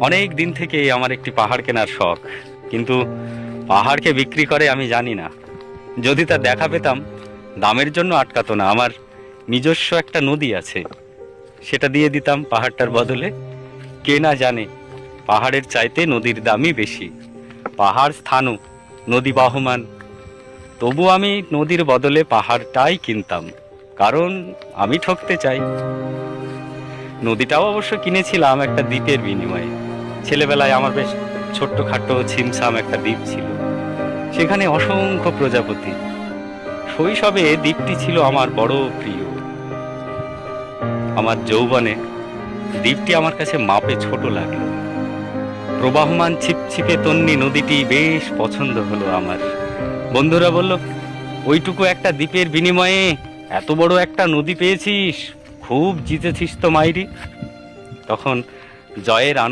অনেক দিন থেকেই আমার একটি পাহাড় কেনার শখ, কিন্তু পাহাড়কে বিক্রি করে আমি জানি না। যদি তা দেখা পেতাম, দামের জন্য আটকাতো না। আমার নিজস্ব একটা নদী আছে, সেটা দিয়ে দিতাম পাহাড়টার বদলে। কে না জানে পাহাড়ের চাইতে নদীর দামই বেশি। পাহাড় স্থানু, নদী বাহমান, তবু আমি নদীর বদলে পাহাড়টাই কিনতাম, কারণ আমি ঠকতে চাই। নদীটাও অবশ্য কিনেছিলাম একটা দ্বীপের বিনিময়ে। ছেলেবেলায় আমার বেশ ছোট্টখাটো ছিমছাম একটা দ্বীপ ছিল, সেখানে অসংখ্য প্রজাপতি। শৈশবে দ্বীপটি ছিল আমার বড় প্রিয়। আমার যৌবনে দ্বীপটি আমার কাছে মাপে ছোট লাগলো। প্রবাহমান ছিপছিপে তন্নি নদীটি বেশ পছন্দ হলো আমার। বন্ধুরা বলল, ওইটুকু একটা দ্বীপের বিনিময়ে এত বড় একটা নদী পেয়েছিস, খুব জিতেছিস তো মাইরি। তখন জয়ের